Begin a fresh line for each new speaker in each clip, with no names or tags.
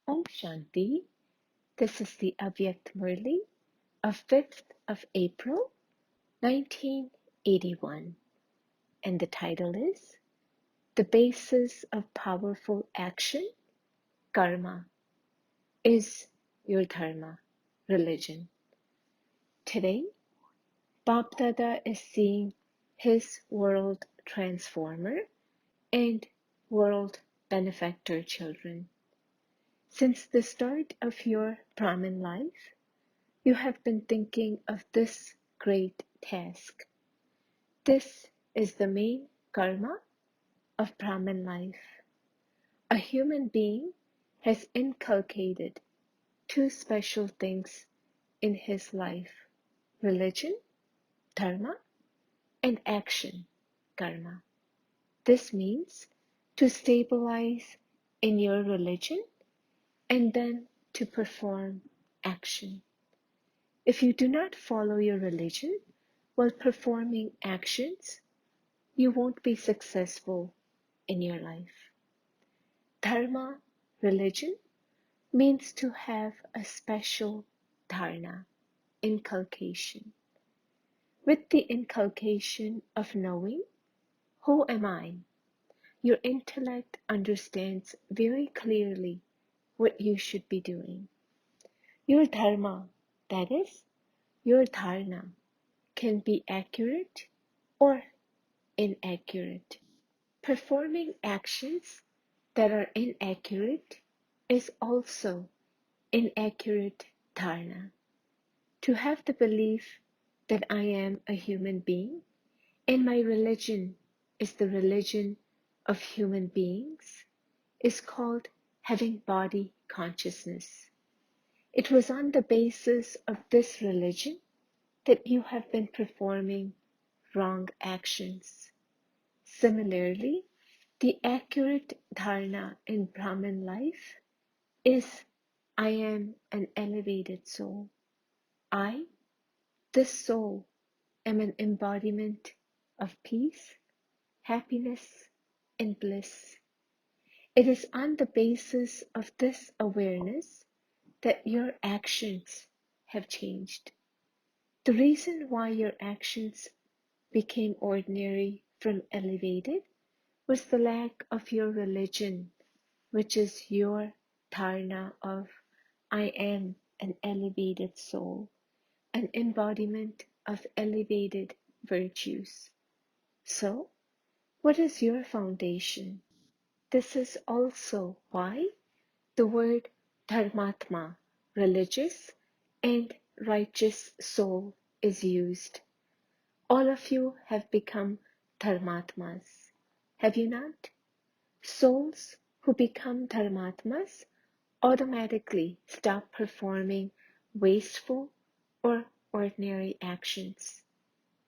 Om Shanti. This is the Avyakt Murli of 5th of April, 1981. And the title is The Basis of Powerful Action, Karma, is your dharma, religion. Today, Bap Dada is seeing his world transformer and world benefactor children. Since the start of your Brahmin life, you have been thinking of this great task. This is the main karma of Brahmin life. A human being has inculcated two special things in his life: religion, dharma, and action, karma. This means to stabilize in your religion and then to perform action. If you do not follow your religion while performing actions, you won't be successful in your life. Dharma, religion, means to have a special dharana, inculcation. With the inculcation of knowing, who am I? Your intellect understands very clearly what you should be doing. Your dharma, that is, your dharana, can be accurate or inaccurate. Performing actions that are inaccurate is also inaccurate dharana. To have the belief that I am a human being and my religion is the religion of human beings is called having body consciousness. It was on the basis of this religion that you have been performing wrong actions. Similarly, the accurate dharana in Brahmin life is I am an elevated soul. I, this soul, am an embodiment of peace, happiness, and bliss. It is on the basis of this awareness that your actions have changed. The reason why your actions became ordinary from elevated was the lack of your religion, which is your dharana of I am an elevated soul, an embodiment of elevated virtues. So, what is your foundation? This is also why the word dharmatma, religious and righteous soul, is used. All of you have become dharmatmas, have you not? Souls who become dharmatmas automatically stop performing wasteful or ordinary actions.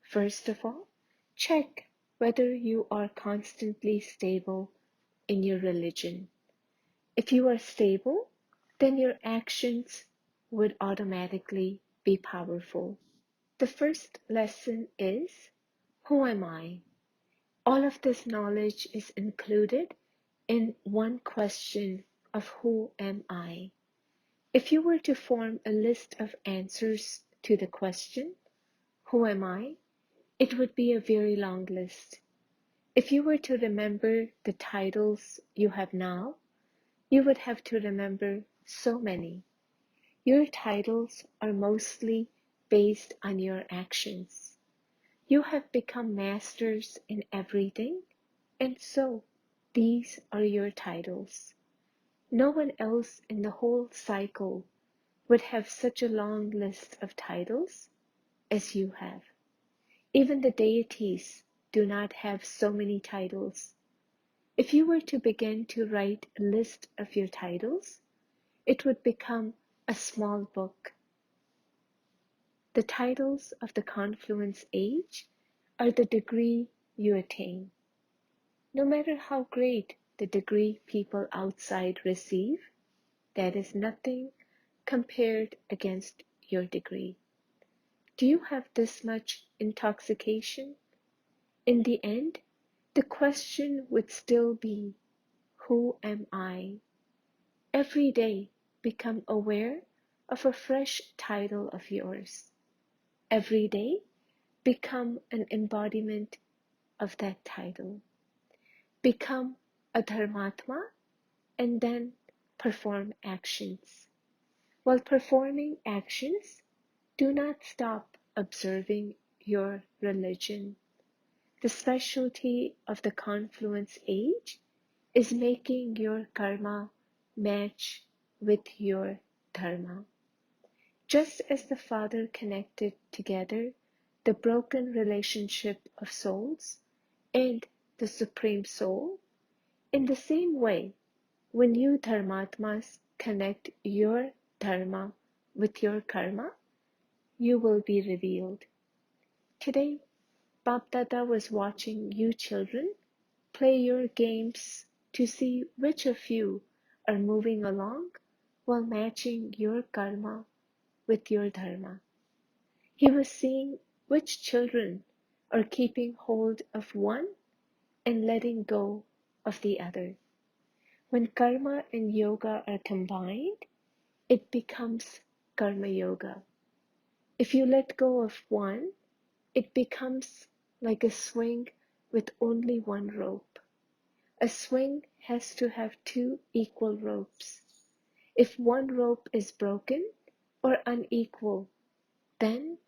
First of all, check whether you are constantly stable in your religion. If you are stable, then your actions would automatically be powerful. The first lesson is, who am I? All of this knowledge is included in one question of who am I? If you were to form a list of answers to the question, who am I? It would be a very long list. If you were to remember the titles you have now, you would have to remember so many. Your titles are mostly based on your actions. You have become masters in everything, and so these are your titles. No one else in the whole cycle would have such a long list of titles as you have. Even the deities do not have so many titles. If you were to begin to write a list of your titles, it would become a small book. The titles of the confluence age are the degree you attain. No matter how great the degree people outside receive, that is nothing compared against your degree. Do you have this much intoxication? In the end, the question would still be, who am I? Every day, become aware of a fresh title of yours. Every day, become an embodiment of that title. Become a dharmatma and then perform actions. While performing actions, do not stop observing your religion. The specialty of the confluence age is making your karma match with your dharma. Just as the Father connected together the broken relationship of souls and the Supreme Soul, in the same way, when you dharmatmas connect your dharma with your karma, you will be revealed. Today, Bapdada was watching you children play your games to see which of you are moving along while matching your karma with your dharma. He was seeing which children are keeping hold of one and letting go of the other. When karma and yoga are combined, it becomes karma yoga. If you let go of one, it becomes like a swing with only one rope. A swing has to have two equal ropes. If one rope is broken or unequal, then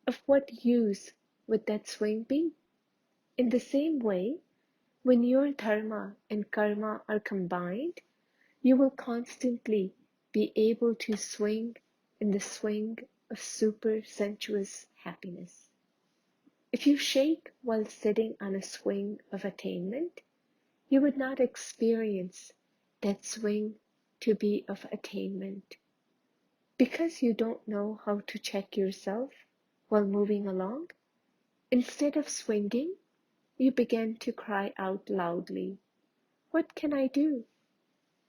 of what use would that swing be? In the same way, when your dharma and karma are combined, you will constantly be able to swing in the swing of super sensuous happiness. If you shake while sitting on a swing of attainment, you would not experience that swing to be of attainment. Because you don't know how to check yourself while moving along, instead of swinging, you begin to cry out loudly, "What can I do?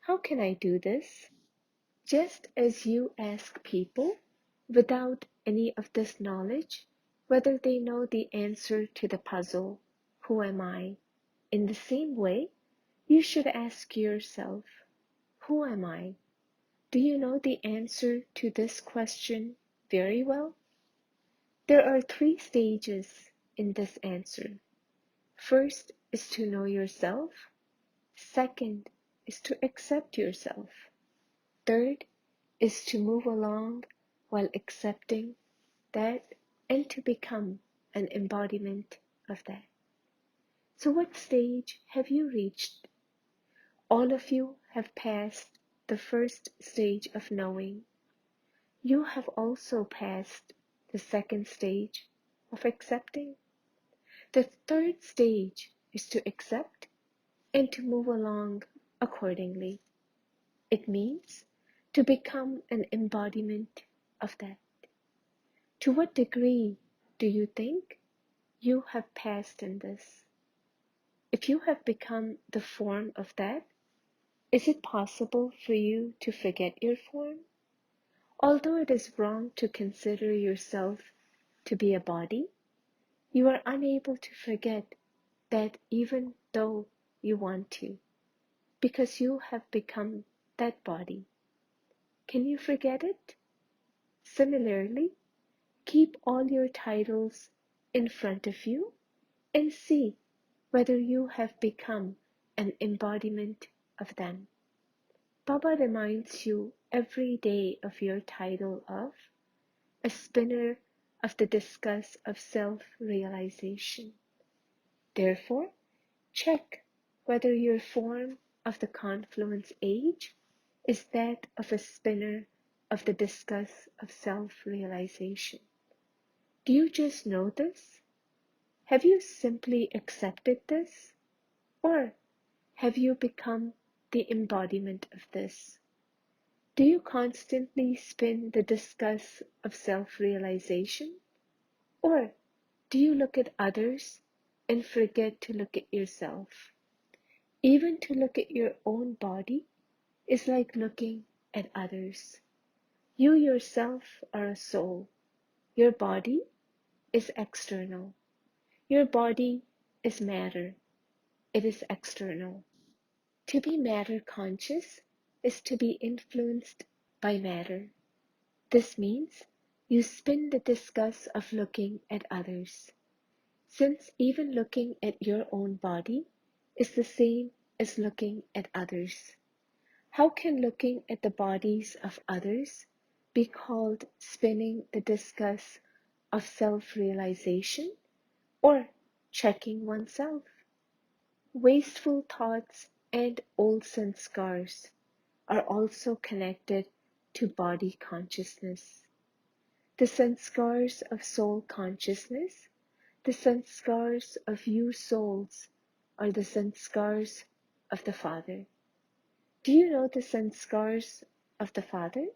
How can I do this?" Just as you ask people without any of this knowledge whether they know the answer to the puzzle, "Who am I?" In the same way, you should ask yourself, "Who am I?" Do you know the answer to this question very well? There are 3 stages in this answer. First is to know yourself. Second is to accept yourself. Third is to move along while accepting that and to become an embodiment of that. So what stage have you reached? All of you have passed the first stage of knowing. You have also passed the second stage of accepting. The third stage is to accept and to move along accordingly. It means to become an embodiment of that. To what degree do you think you have passed in this? If you have become the form of that, is it possible for you to forget your form? Although it is wrong to consider yourself to be a body, you are unable to forget that even though you want to, because you have become that body. Can you forget it? Similarly, keep all your titles in front of you and see whether you have become an embodiment of them. Baba reminds you every day of your title of a spinner of the discus of self-realization. Therefore, check whether your form of the confluence age is that of a spinner of the discus of self-realization. Do you just know this? Have you simply accepted this? Or have you become the embodiment of this? Do you constantly spin the discus of self-realization? Or do you look at others and forget to look at yourself? Even to look at your own body is like looking at others. You yourself are a soul. Your body is external. Your body is matter. It is external. To be matter conscious is to be influenced by matter. This means you spin the disgust of looking at others, since even looking at your own body is the same as looking at others. How can looking at the bodies of others be called spinning the discus of self-realization or checking oneself? Wasteful thoughts and old sanskars are also connected to body consciousness. The sanskars of soul consciousness, the sanskars of you souls, are the sanskars of the Father. Do you know the sanskars of the Father?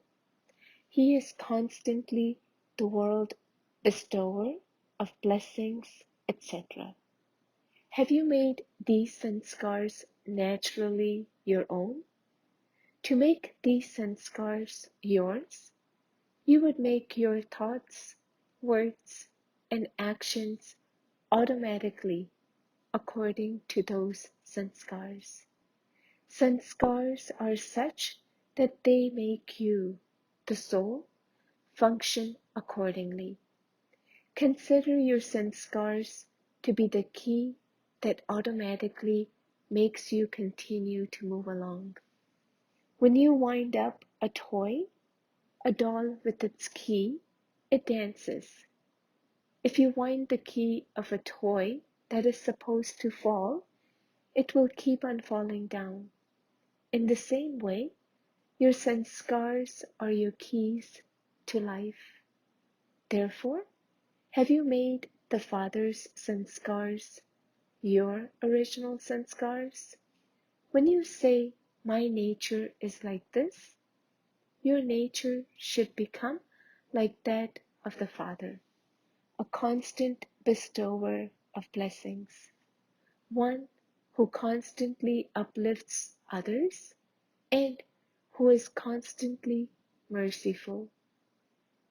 He is constantly the world bestower of blessings, etc. Have you made these sanskars naturally your own? To make these sanskars yours, you would make your thoughts, words, and actions automatically according to those sanskars. Sanskars are such that they make you, the soul, function accordingly. Consider your sanskars to be the key that automatically makes you continue to move along. When you wind up a toy, a doll with its key, it dances. If you wind the key of a toy that is supposed to fall, it will keep on falling down. In the same way, your sanskars are your keys to life. Therefore, have you made the Father's sanskars your original sanskars? When you say, my nature is like this, your nature should become like that of the Father, a constant bestower of blessings, one who constantly uplifts others and who is constantly merciful.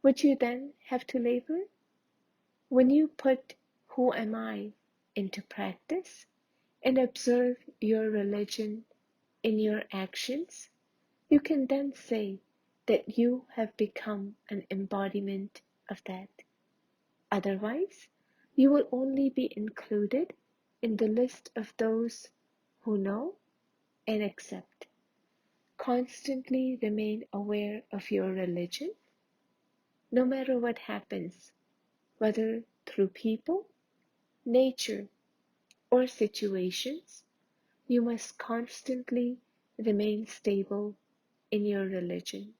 Would you then have to labor? When you put "Who am I?" into practice and observe your religion in your actions, you can then say that you have become an embodiment of that. Otherwise, you will only be included in the list of those who know and accept. Constantly remain aware of your religion, no matter what happens, whether through people, nature, or situations. You must constantly remain stable in your religion.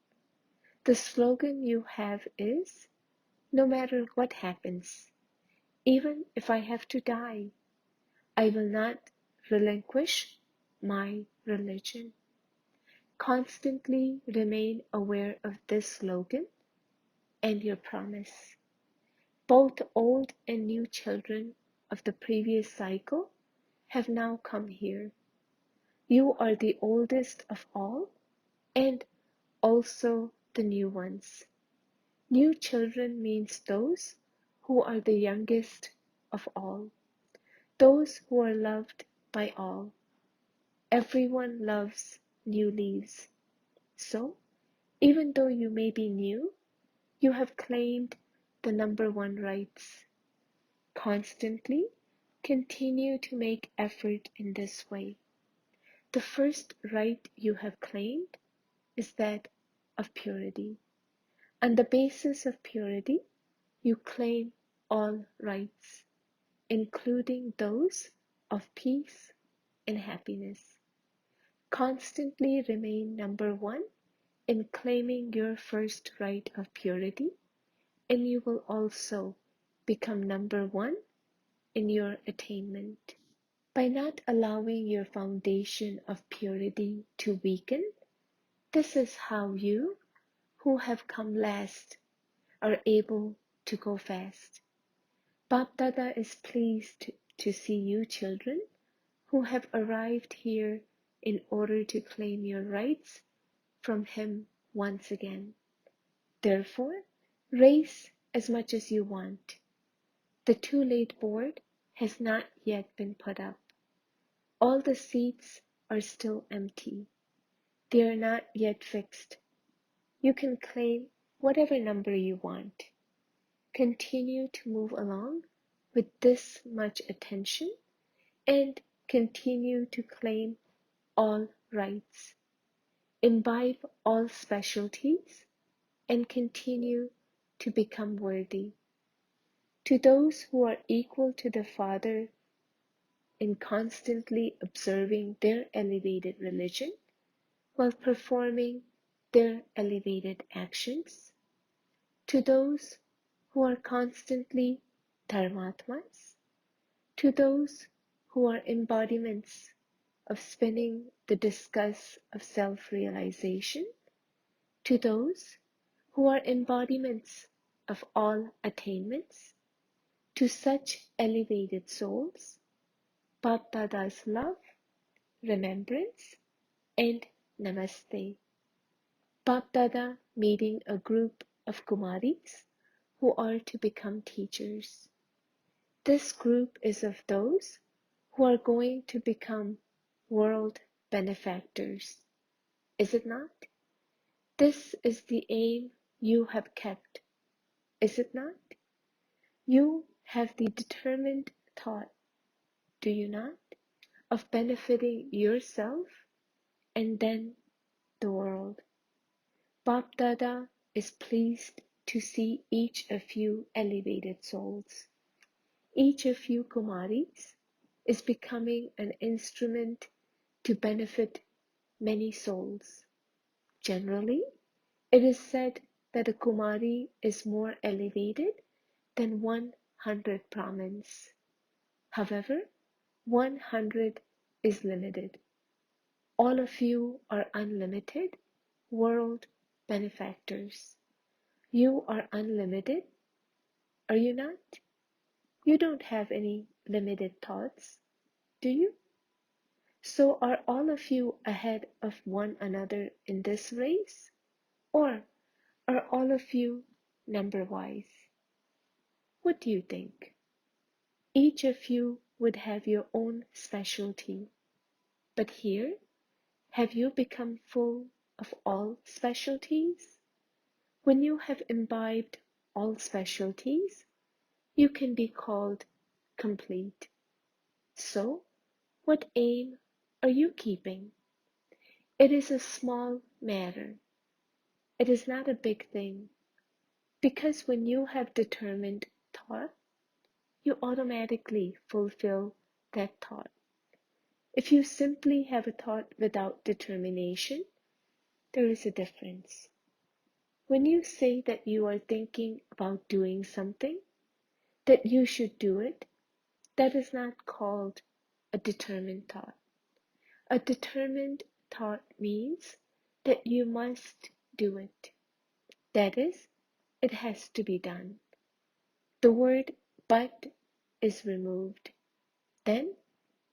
The slogan you have is, no matter what happens, even if I have to die, I will not relinquish my religion. Constantly remain aware of this slogan and your promise. Both old and new children of the previous cycle have now come here. You are the oldest of all and also the new ones. New children means those who are the youngest of all, those who are loved by all. Everyone loves new leaves. So, even though you may be new, you have claimed the number one rights. Constantly continue to make effort in this way. The first right you have claimed is that of purity. On the basis of purity, you claim all rights, including those of peace and happiness. Constantly remain number one in claiming your first right of purity, and you will also become number one in your attainment. By not allowing your foundation of purity to weaken, this is how you, who have come last, are able to go fast. Bap Dada is pleased to see you children who have arrived here in order to claim your rights from him once again. Therefore, race as much as you want. The too late board has not yet been put up. All the seats are still empty. They are not yet fixed. You can claim whatever number you want. Continue to move along with this much attention and continue to claim all rights. Imbibe all specialties and continue to become worthy. To those who are equal to the Father in constantly observing their elevated religion while performing their elevated actions, to those who are constantly dharmatmas, to those who are embodiments of spinning the discus of self-realization, to those who are embodiments of all attainments, to such elevated souls, Bapdada's love, remembrance, and namaste. Bapdada meeting a group of Kumaris who are to become teachers. This group is of those who are going to become world benefactors. Is it not? This is the aim you have kept. Is it not? You have the determined thought, do you not, of benefiting yourself and then the world. Bapdada is pleased to see each of you elevated souls. Each of you Kumaris is becoming an instrument to benefit many souls. Generally, it is said that a Kumari is more elevated than 100 Brahmins. However, 100 is limited. All of you are unlimited world benefactors. You are unlimited, are you not? You don't have any limited thoughts, do you? So are all of you ahead of one another in this race? Or are all of you number-wise? What do you think? Each of you would have your own specialty. But here, have you become full of all specialties? When you have imbibed all specialties, you can be called complete. So, what aim are you keeping? It is a small matter. It is not a big thing, because when you have determined thought, you automatically fulfill that thought. If you simply have a thought without determination, there is a difference. When you say that you are thinking about doing something, that you should do it, that is not called a determined thought. A determined thought means that you must do it. That is, it has to be done. The word but is removed. Then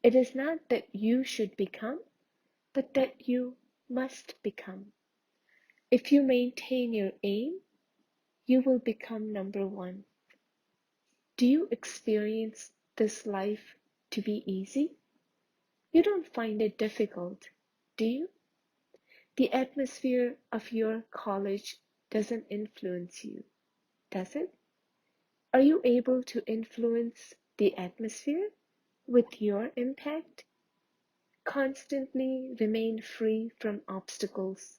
it is not that you should become, but that you must become. If you maintain your aim, you will become number one. Do you experience this life to be easy? You don't find it difficult, do you? The atmosphere of your college doesn't influence you, does it? Are you able to influence the atmosphere with your impact? Constantly remain free from obstacles.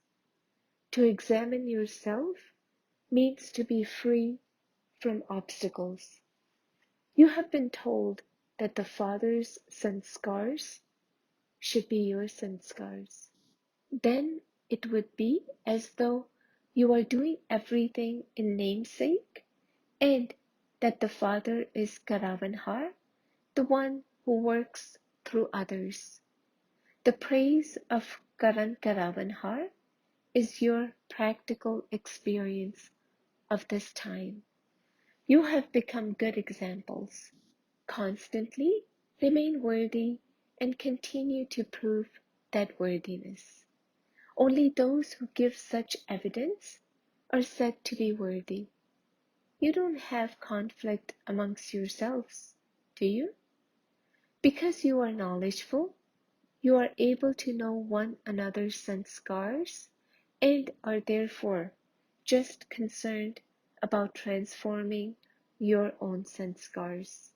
To examine yourself means to be free from obstacles. You have been told that the Father's sanskars should be your sanskars. Then it would be as though you are doing everything in namesake, and that the Father is Karavanhar, the one who works through others. The praise of Karan Karavanhar is your practical experience of this time. You have become good examples. Constantly remain worthy and continue to prove that worthiness. Only those who give such evidence are said to be worthy. You don't have conflict amongst yourselves, do you? Because you are knowledgeful, You are able to know one another's sanskars and are therefore just concerned about transforming your own sanskars.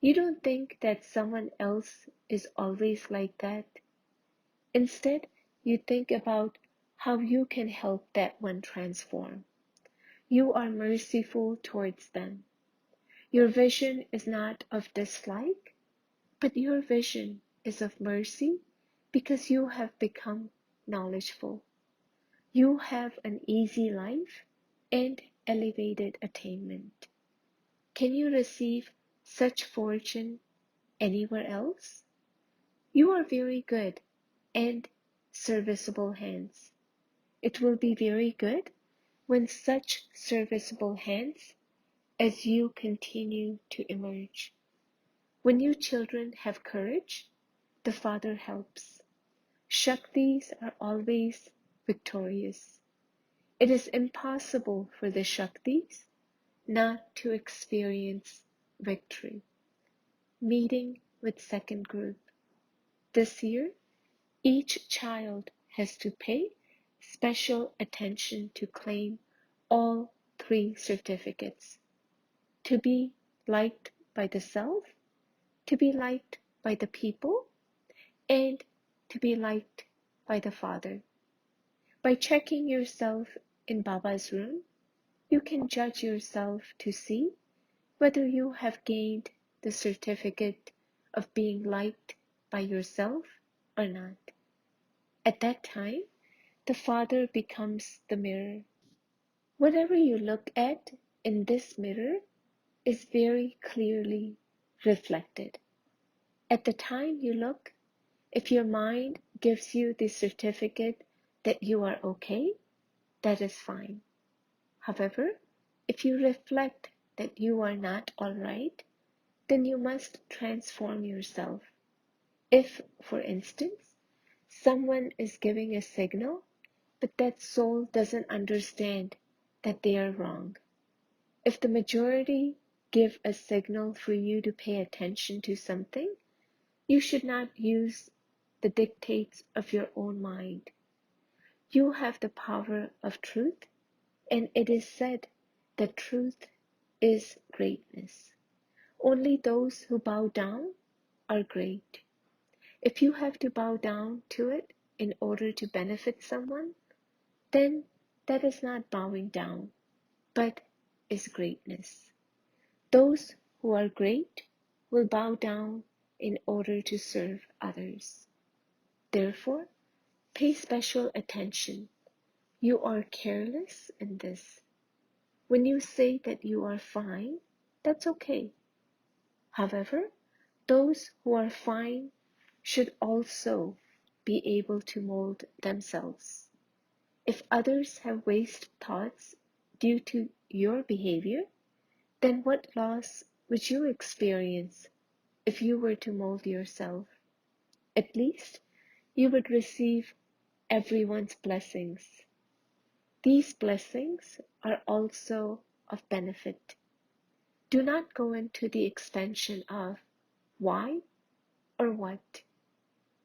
You don't think that someone else is always like that. Instead, you think about how you can help that one transform. You are merciful towards them. Your vision is not of dislike, but your vision is of mercy because you have become knowledgeful. You have an easy life and elevated attainment. Can you receive such fortune anywhere else? You are very good and serviceable hands. It will be very good when such serviceable hands as you continue to emerge. When you children have courage, the Father helps. Shaktis are always victorious. It is impossible for the Shaktis not to experience victory. Meeting with second group. This year, each child has to pay special attention to claim all three certificates. To be liked by the self, to be liked by the people, and to be liked by the Father. By checking yourself in Baba's room, you can judge yourself to see whether you have gained the certificate of being liked by yourself or not. At that time, the Father becomes the mirror. Whatever you look at in this mirror is very clearly reflected. At the time you look, if your mind gives you the certificate that you are okay, that is fine. However, if you reflect that you are not all right, then you must transform yourself. If, for instance, someone is giving a signal, but that soul doesn't understand that they are wrong. If the majority give a signal for you to pay attention to something, you should not use the dictates of your own mind. You have the power of truth, and it is said that truth is greatness. Only those who bow down are great. If you have to bow down to it in order to benefit someone, then that is not bowing down, but is greatness. Those who are great will bow down in order to serve others. Therefore, pay special attention. You are careless in this. When you say that you are fine, that's okay. However, those who are fine should also be able to mold themselves. If others have waste thoughts due to your behavior, then what loss would you experience if you were to mold yourself? At least you would receive everyone's blessings. These blessings are also of benefit. Do not go into the expansion of why or what.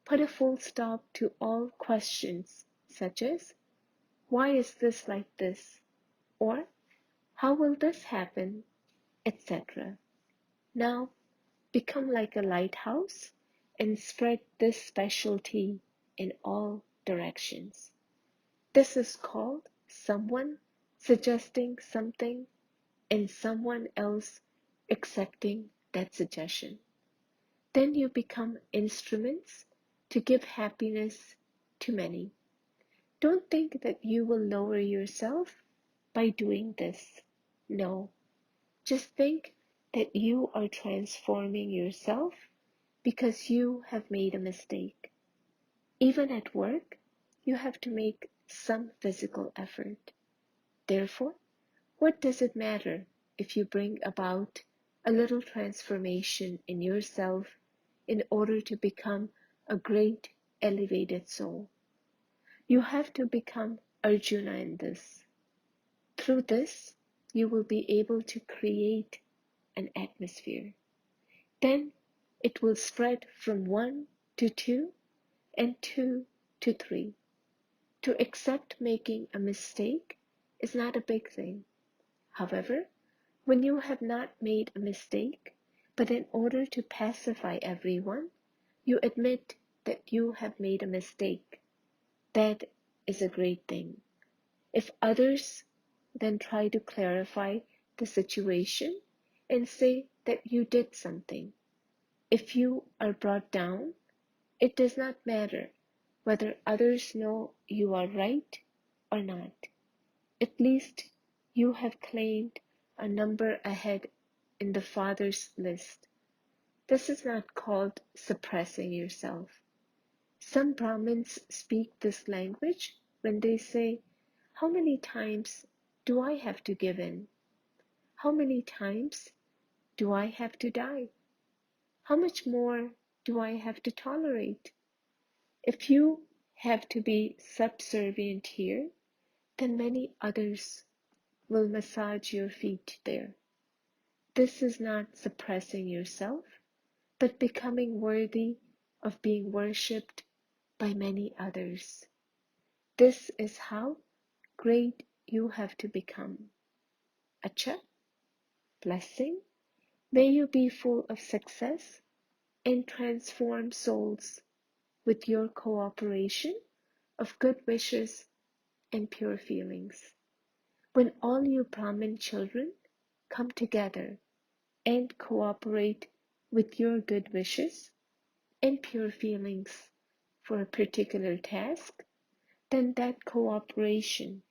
Put a full stop to all questions such as, why is this like this? Or, how will this happen? Etc. Now, become like a lighthouse and spread this specialty in all directions. This is called someone suggesting something and someone else accepting that suggestion. Then you become instruments to give happiness to many. Don't think that you will lower yourself by doing this. No, just think that you are transforming yourself because you have made a mistake. Even at work, you have to make some physical effort. Therefore, what does it matter if you bring about a little transformation in yourself in order to become a great elevated soul? You have to become Arjuna in this. Through this, you will be able to create an atmosphere. Then it will spread from 1 to 2 and 2 to 3. To accept making a mistake is not a big thing. However, when you have not made a mistake, but in order to pacify everyone, you admit that you have made a mistake, that is a great thing. If others then try to clarify the situation and say that you did something, if you are brought down, it does not matter whether others know you are right or not. At least you have claimed a number ahead in the Father's list. This is not called suppressing yourself. Some Brahmins speak this language when they say, "How many times do I have to give in? How many times do I have to die? How much more do I have to tolerate?" If you have to be subservient here, then many others will massage your feet there. This is not suppressing yourself, but becoming worthy of being worshipped by many others. This is how great you have to become. Acha, blessing. May you be full of success and transform souls with your cooperation of good wishes and pure feelings. When all you Brahmin children come together and cooperate with your good wishes and pure feelings for a particular task, then that cooperation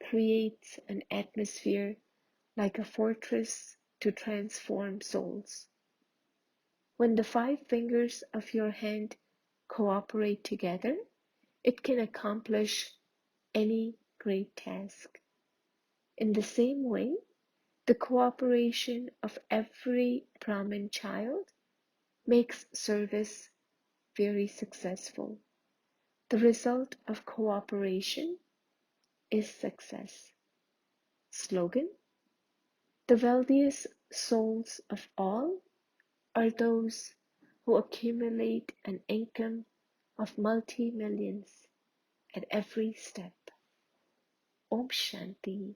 creates an atmosphere like a fortress to transform souls. When the 5 fingers of your hand cooperate together, it can accomplish any great task. In the same way, the cooperation of every Brahmin child makes service very successful. The result of cooperation is success. Slogan: the wealthiest souls of all are those who accumulate an income of multi-millions at every step. Om Shanti.